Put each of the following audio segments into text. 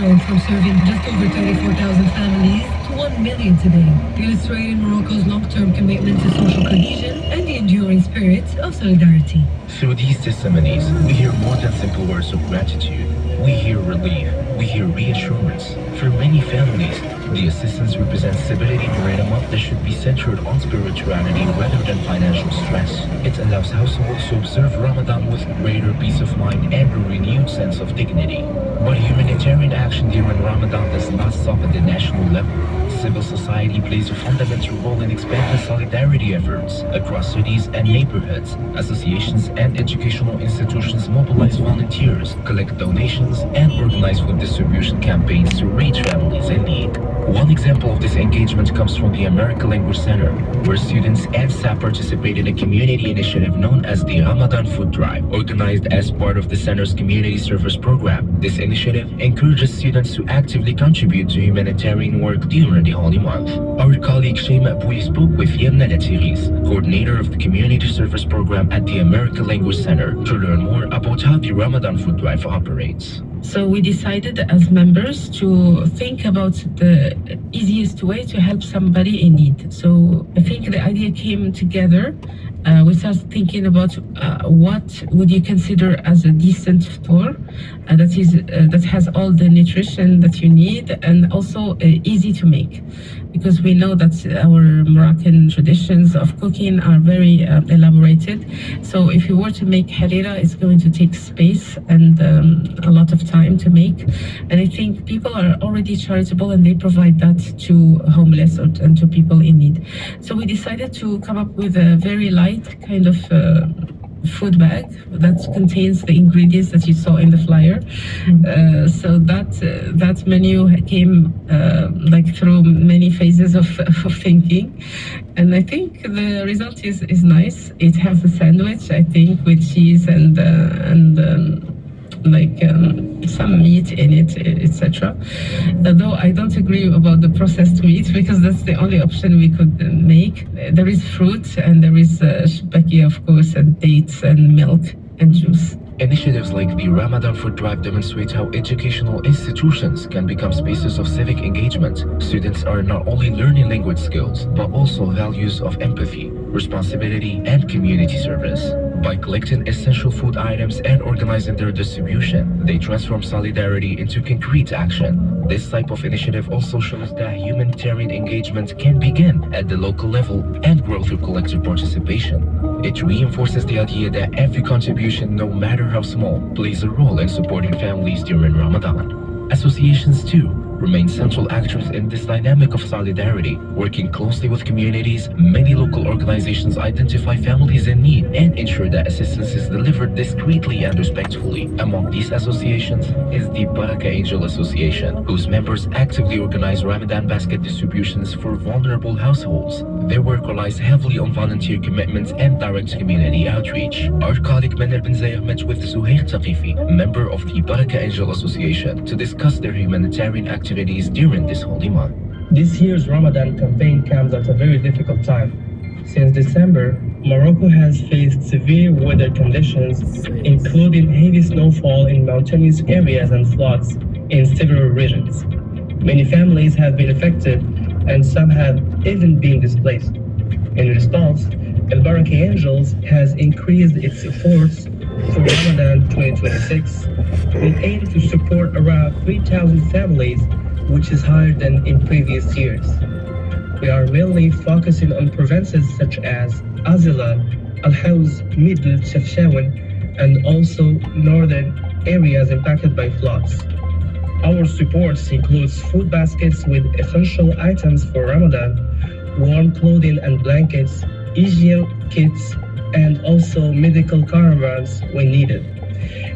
growth from serving just over 34,000 families to 1 million today, illustrating Morocco's long-term commitment to social cohesion and the enduring spirit of solidarity. Through these testimonies, we hear more than simple words of gratitude. We hear relief. We hear reassurance. For many families, the assistance represents stability during a month that should be centered on spirituality rather than financial stress. It allows households to observe Ramadan with greater peace of mind and a renewed sense of dignity. But humanitarian action during Ramadan does not stop at the national level. Civil society plays a fundamental role in expanding solidarity efforts across cities and neighborhoods. Associations and educational institutions mobilize volunteers, collect donations, and organize food distribution campaigns to reach families in need. One example of this engagement comes from the American Language Center, where students and staff participate in a community initiative known as the Ramadan Food Drive, organized as part of the center's community service program. This initiative encourages students to actively contribute to humanitarian work during the holy month. Our colleague Shema Aboui spoke with Yemna Latiris, coordinator of the community service program at the American Language Center, to learn more about how the Ramadan Food Drive operates. So we decided as members to think about the easiest way to help somebody in need. So I think the idea came together. We started thinking about what would you consider as a decent store that has all the nutrition that you need and also easy to make, because we know that our Moroccan traditions of cooking are very elaborated. So if you were to make harira, it's going to take space and a lot of time to make. And I think people are already charitable and they provide that to homeless and to people in need. So we decided to come up with a very light kind of food bag that contains the ingredients that you saw in the flyer. So that menu came like through many phases of thinking, and I think the result is nice. It has a sandwich, I think, with cheese and some meat in it, etc. Though I don't agree about the processed meat, because that's the only option we could make. There is fruit and there is shbaki, of course, and dates and milk and juice. Initiatives like the Ramadan Food Drive demonstrate how educational institutions can become spaces of civic engagement. Students are not only learning language skills, but also values of empathy, responsibility, and community service. By collecting essential food items and organizing their distribution, they transform solidarity into concrete action. This type of initiative also shows that humanitarian engagement can begin at the local level and grow through collective participation. It reinforces the idea that every contribution, no matter how small, plays a role in supporting families during Ramadan. Associations, too, remain central actors in this dynamic of solidarity. Working closely with communities, many local organizations identify families in need and ensure that assistance is delivered discreetly and respectfully. Among these associations is the Baraka Angel Association, whose members actively organize Ramadan basket distributions for vulnerable households. Their work relies heavily on volunteer commitments and direct community outreach. Our colleague Manel Ben Zayah met with Zuhair Taqifi, member of the Baraka Angel Association, to discuss their humanitarian activities during this holy month. This year's Ramadan campaign comes at a very difficult time. Since December, Morocco has faced severe weather conditions, including heavy snowfall in mountainous areas and floods in several regions. Many families have been affected and some have even been displaced. In response, El Baraka Angels has increased its efforts for Ramadan 2026 with aim to support around 3,000 families, which is higher than in previous years. We are mainly focusing on provinces such as Azila, Al-Hawz, Middle Chefchaouen, and also northern areas impacted by floods. Our support includes food baskets with essential items for Ramadan, warm clothing and blankets, hygiene kits, and also medical caravans when needed.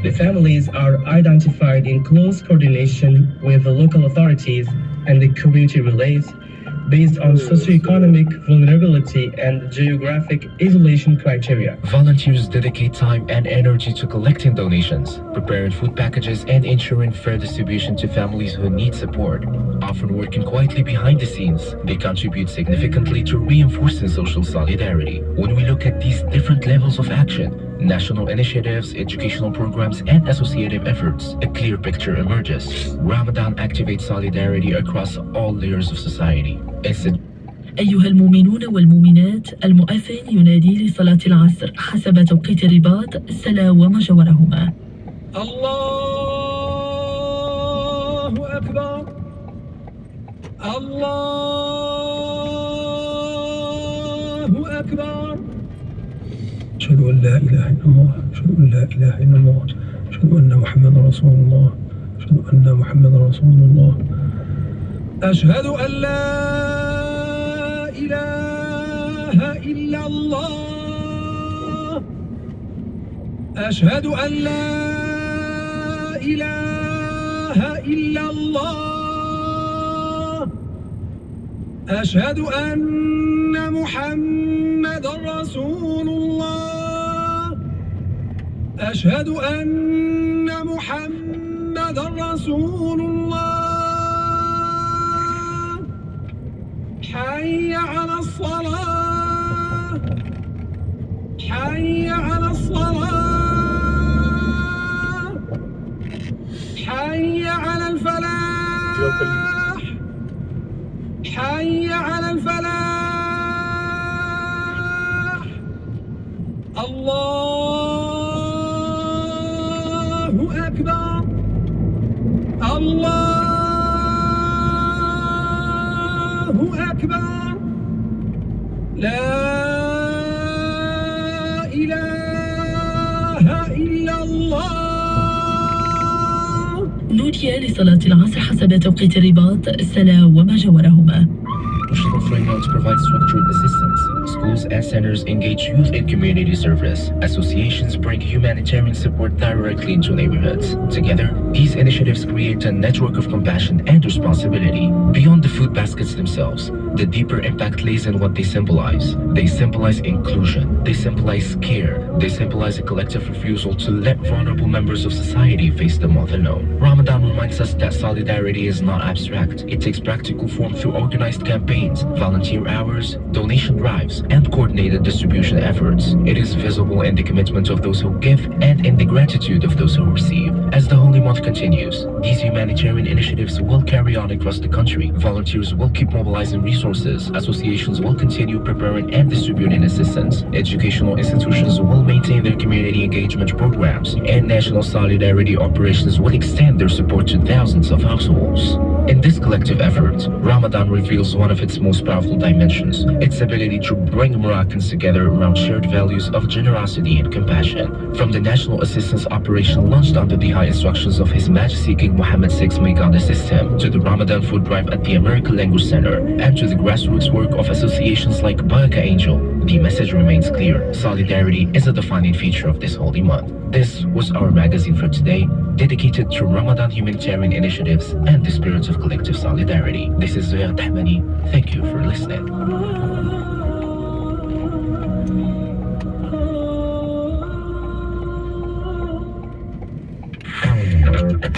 The families are identified in close coordination with the local authorities and the community relays based on socioeconomic vulnerability and geographic isolation criteria. Volunteers dedicate time and energy to collecting donations, preparing food packages, and ensuring fair distribution to families who need support. Often working quietly behind the scenes, they contribute significantly to reinforcing social solidarity. When we look at these different levels of action, national initiatives, educational programs, and associative efforts, a clear picture emerges. Ramadan activates solidarity across all layers of society. أيها المؤمنون والمؤمنات، المؤذن ينادي لصلاة العصر حسب توقيت الرباط السلا وما جاورهما. الله أكبر. الله أكبر. أشهد أن لا إله إلا الله، أشهد أن لا إله إلا الله، أشهد أن محمدا رسول الله، أشهد أن محمدا رسول الله. أشهد أن لا إله إلا الله. أشهد أن لا إله إلا الله. أشهد أن محمد رسول الله. أشهد أن محمد رسول الله. حي على الصلاة. حي على الصلاة. حي على الفلاح. حي على الفلاح. الله أكبر. الله أكبر. لا إله إلا الله. نودي لصلاة العصر حسب توقيت الرباط السلا وما جاورهما. Institutional frameworks provide structured assistance. Schools and centers engage youth in community service. Associations bring humanitarian support directly into neighborhoods. Together, these initiatives create a network of compassion and responsibility. Beyond the food baskets themselves, the deeper impact lays in what they symbolize. They symbolize inclusion. They symbolize care. They symbolize a collective refusal to let vulnerable members of society face the month alone. Ramadan reminds us that solidarity is not abstract. It takes practical form through organized campaigns, volunteer hours, donation drives, and coordinated distribution efforts. It is visible in the commitment of those who give and in the gratitude of those who receive. As the holy month continues, these humanitarian initiatives will carry on across the country. Volunteers will keep mobilizing resources. Associations will continue preparing and distributing assistance. Educational institutions will maintain their community engagement programs, and national solidarity operations will extend their support to thousands of households. In this collective effort, Ramadan reveals one of its most powerful dimensions, its ability to bring Moroccans together around shared values of generosity and compassion. From the national assistance operation launched under the high instructions of His Majesty King Mohammed VI, may God assist him, to the Ramadan food drive at the American Language Center, and to the grassroots work of associations like Baraka Angel, the message remains clear. Solidarity is a defining feature of this holy month. This was our magazine for today, dedicated to Ramadan humanitarian initiatives and the spirit of collective solidarity. This is Zoya Tahmani. Thank you for listening.